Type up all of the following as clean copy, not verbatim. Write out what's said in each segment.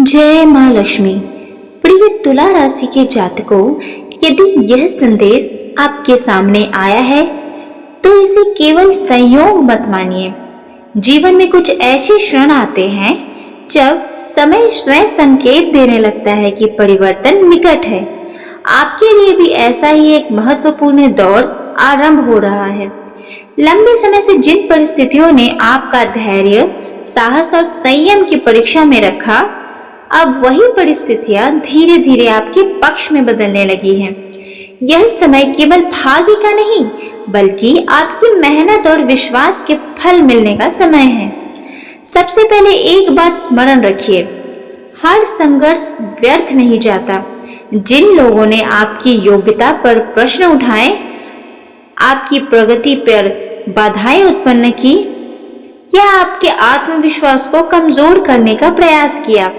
जय माँ लक्ष्मी। प्रिय तुला राशि के जातकों, यदि यह संदेश आपके सामने आया है तो इसे केवल संयोग मत मानिए। जीवन में कुछ ऐसे क्षण आते हैं जब समय स्वयं संकेत देने लगता है कि परिवर्तन निकट है। आपके लिए भी ऐसा ही एक महत्वपूर्ण दौर आरंभ हो रहा है। लंबे समय से जिन परिस्थितियों ने आपका धैर्य, साहस और संयम की परीक्षा में रखा, अब वही परिस्थितियां धीरे धीरे आपके पक्ष में बदलने लगी हैं। यह समय केवल भाग्य का नहीं, बल्कि आपकी मेहनत और विश्वास के फल मिलने का समय है। सबसे पहले एक बात स्मरण रखिए, हर संघर्ष व्यर्थ नहीं जाता। जिन लोगों ने आपकी योग्यता पर प्रश्न उठाए, आपकी प्रगति पर बाधाएं उत्पन्न की या आपके आत्मविश्वास को कमजोर करने का प्रयास किया,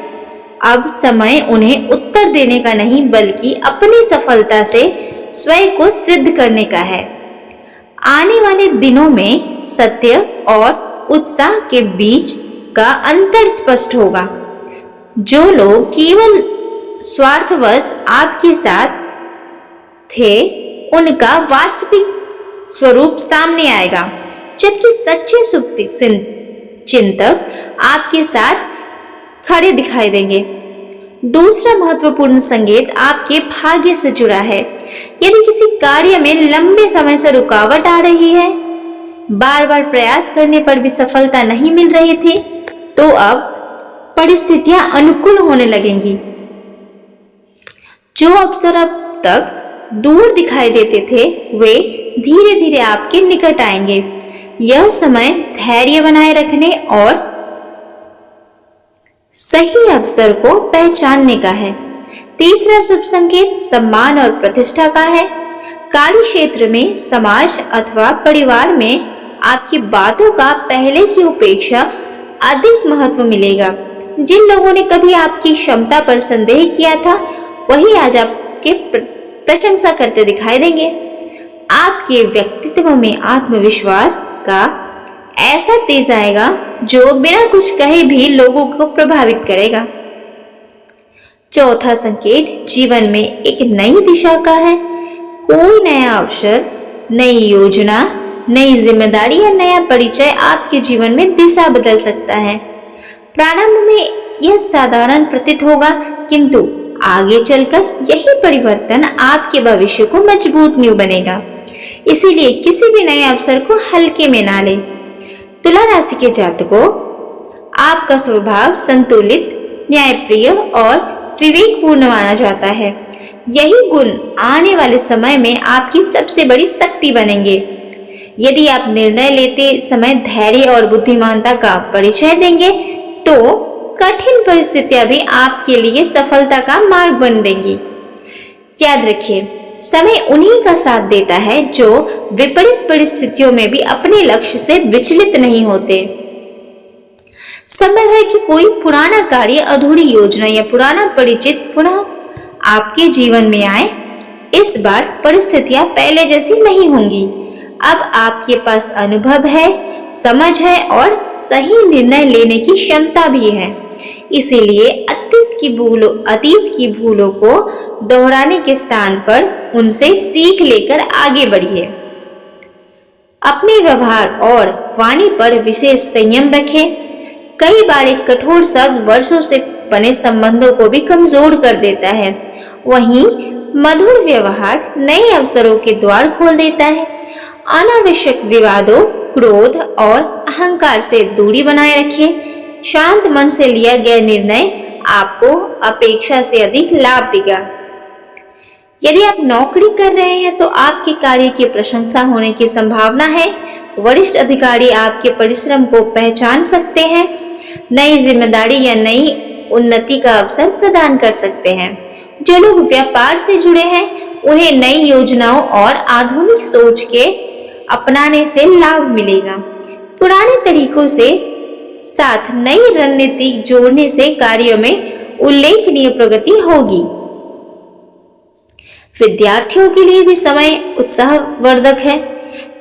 अब समय उन्हें उत्तर देने का नहीं, बल्कि अपनी सफलता से स्वयं को सिद्ध करने का है। आने वाले दिनों में सत्य और उत्साह के बीच का अंतर स्पष्ट होगा। जो लोग केवल स्वार्थवश आपके साथ थे, उनका वास्तविक स्वरूप सामने आएगा, जबकि सच्चे चिंतक आपके साथ खड़े दिखाई देंगे। दूसरा महत्वपूर्ण संकेत आपके भाग्य से जुड़ा है। यदि किसी कार्य में लंबे समय से रुकावट आ रही है, बार बार प्रयास करने पर भी सफलता नहीं मिल रही थी, तो अब परिस्थितियां अनुकूल होने लगेंगी। जो अवसर अब तक दूर दिखाई देते थे, वे धीरे धीरे आपके निकट आएंगे। यह समय धैर्य बनाए रखने और सही अवसर को पहचानने का है। तीसरा शुभ संकेत सम्मान और प्रतिष्ठा का है। कार्य क्षेत्र में, समाज अथवा परिवार में आपकी बातों का पहले की अपेक्षा अधिक महत्व मिलेगा। जिन लोगों ने कभी आपकी क्षमता पर संदेह किया था, वही आज आपके प्रशंसा करते दिखाई देंगे। आपके व्यक्तित्व में आत्मविश्वास का ऐसा तेज आएगा जो बिना कुछ कहे भी लोगों को प्रभावित करेगा। चौथा संकेत जीवन में एक नई दिशा का है। कोई नया अवसर, नई योजना, नई जिम्मेदारी या नया परिचय आपके जीवन में दिशा बदल सकता है। प्रारंभ में यह साधारण प्रतीत होगा, किंतु आगे चलकर यही परिवर्तन आपके भविष्य को मजबूत नींव बनेगा। इसीलिए किसी भी नए अवसर को हल्के में ना लें। तुला राशि के जातकों, आपका स्वभाव संतुलित, न्यायप्रिय और विवेकपूर्ण माना जाता है। यही गुण आने वाले समय में आपकी सबसे बड़ी शक्ति बनेंगे। यदि आप निर्णय लेते समय धैर्य और बुद्धिमानता का परिचय देंगे, तो कठिन परिस्थितियां भी आपके लिए सफलता का मार्ग बन देंगी। याद रखिए, समय उन्हीं का साथ देता है जो विपरीत परिस्थितियों में भी अपने लक्ष्य से विचलित नहीं होते। संभव है कि कोई पुराना कार्य, अधूरी योजना या पुराना परिचित पुनः आपके जीवन में आए। इस बार परिस्थितियां पहले जैसी नहीं होंगी। अब आपके पास अनुभव है, समझ है और सही निर्णय लेने की क्षमता भी है। इसीलिए अतीत की भूलों को दोहराने के स्थान पर उनसे सीख लेकर आगे बढ़िए। अपने व्यवहार और वाणी पर विशेष संयम रखें। कई बार एक कठोर शब्द वर्षों से बने संबंधों को भी कमजोर कर देता है। वहीं मधुर व्यवहार नए अवसरों के द्वार खोल देता है। अनावश्यक विवादों, क्रोध और अहंकार से दूरी बनाए रखें। शांत मन से लिया गया निर्णय आपको अपेक्षा से अधिक लाभ देगा। यदि आप नौकरी कर रहे हैं तो आपके कार्य की प्रशंसा होने की संभावना है। वरिष्ठ अधिकारी आपके परिश्रम को पहचान सकते हैं, नई जिम्मेदारी या नई उन्नति का अवसर प्रदान कर सकते हैं। जो लोग व्यापार से जुड़े हैं, उन्हें नई योजनाओं और आधुनिक सोच के अपनाने से लाभ मिलेगा। पुराने तरीकों से साथ नई रणनीति जोड़ने से कार्यों में उल्लेखनीय प्रगति होगी। विद्यार्थियों के लिए भी समय उत्साहवर्धक है।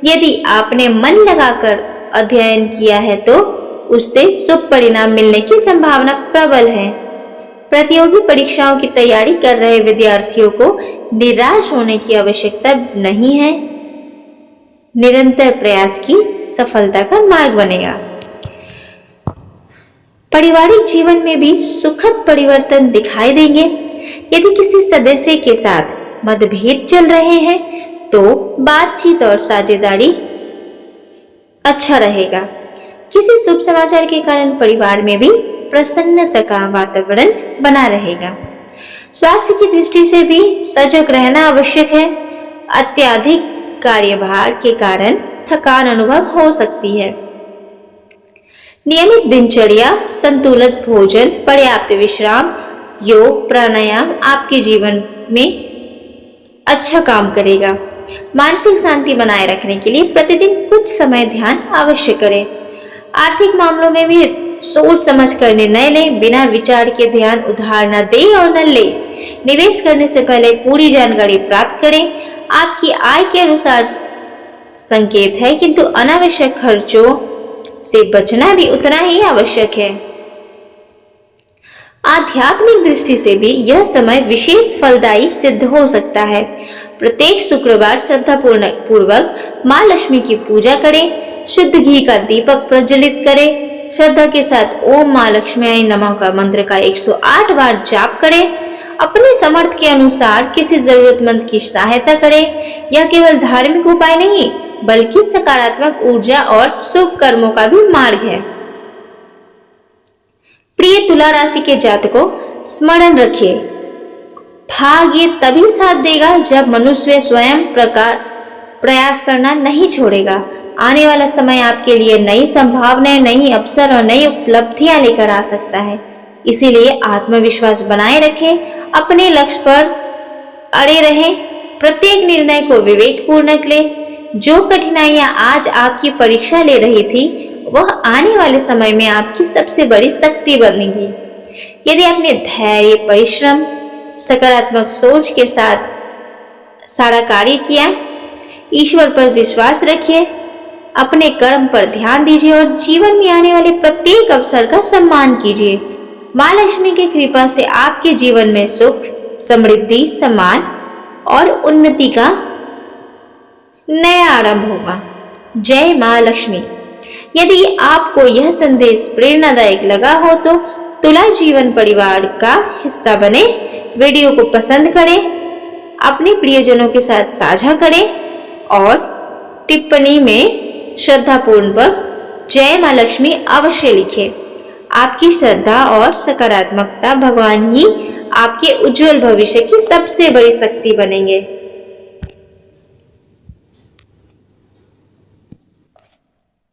यदि आपने मन लगाकर अध्ययन किया है तो उससे शुभ परिणाम मिलने की संभावना प्रबल है। प्रतियोगी परीक्षाओं की तैयारी कर रहे विद्यार्थियों को निराश होने की आवश्यकता नहीं है। निरंतर प्रयास की सफलता का मार्ग बनेगा। पारिवारिक जीवन में भी सुखद परिवर्तन दिखाई देंगे। यदि किसी सदस्य के साथ मतभेद चल रहे हैं तो बातचीत और साझेदारी अच्छा रहेगा। किसी शुभ समाचार के कारण परिवार में भी प्रसन्नता का वातावरण बना रहेगा। स्वास्थ्य की दृष्टि से भी सजग रहना आवश्यक है। अत्यधिक कार्यभार के कारण थकान अनुभव हो सकती है। नियमित दिनचर्या, संतुलित भोजन, पर्याप्त विश्राम, योग, प्राणायाम आपके जीवन में अच्छा काम करेगा। मानसिक शांति बनाए रखने के लिए प्रतिदिन कुछ समय ध्यान अवश्य करें। आर्थिक मामलों में भी सोच समझ कर निर्णय लें। बिना विचार के ध्यान उधार न दें और न लें। निवेश करने से पहले पूरी जानकारी प्राप्त करें। आपकी आय के अनुसार संकेत है, किंतु अनावश्यक खर्चों से बचना भी उतना ही आवश्यक है। आध्यात्मिक दृष्टि से भी यह समय विशेष फलदायी सिद्ध हो सकता है। प्रत्येक शुक्रवार श्रद्धा पूर्वक माँ लक्ष्मी की पूजा करें। शुद्ध घी का दीपक प्रज्वलित करें। श्रद्धा के साथ ओम माँ लक्ष्मी नमः का मंत्र का 108 बार जाप करें। अपने समर्थ के अनुसार किसी जरूरतमंद की सहायता करें। यह केवल धार्मिक उपाय नहीं, बल्कि सकारात्मक ऊर्जा और शुभ कर्मों का भी मार्ग है। प्रिय तुला राशि के जातकों, स्मरण रखिए, भाग्य तभी साथ देगा जब मनुष्य स्वयं प्रयास करना नहीं छोड़ेगा। आने वाला समय आपके लिए नई संभावनाएं, नई अवसर और नई उपलब्धियां लेकर आ सकता है। इसीलिए आत्मविश्वास बनाए रखें, अपने लक्ष्य पर अड़े रहें, प्रत्येक निर्णय को विवेकपूर्वक लें। जो कठिनाइयां आज आपकी परीक्षा ले रही थी, वह आने वाले समय में आपकी सबसे बड़ी शक्ति बनेगी। यदि आपने धैर्य, परिश्रम, सकारात्मक सोच के साथ सारा कार्य किया, ईश्वर पर विश्वास रखिए, अपने कर्म पर ध्यान दीजिए और जीवन में आने वाले प्रत्येक अवसर का सम्मान कीजिए। माँ लक्ष्मी की कृपा से आपके जीवन में सुख, समृद्धि, सम्मान और उन्नति का नया आरंभ होगा। जय माँ लक्ष्मी। यदि आपको यह संदेश प्रेरणादायक लगा हो तो तुला जीवन परिवार का हिस्सा बने। वीडियो को पसंद करें, अपने प्रियजनों के साथ साझा करें और टिप्पणी में श्रद्धापूर्वक जय माँ लक्ष्मी अवश्य लिखें। आपकी श्रद्धा और सकारात्मकता भगवान ही आपके उज्जवल भविष्य की सबसे बड़ी शक्ति बनेंगे।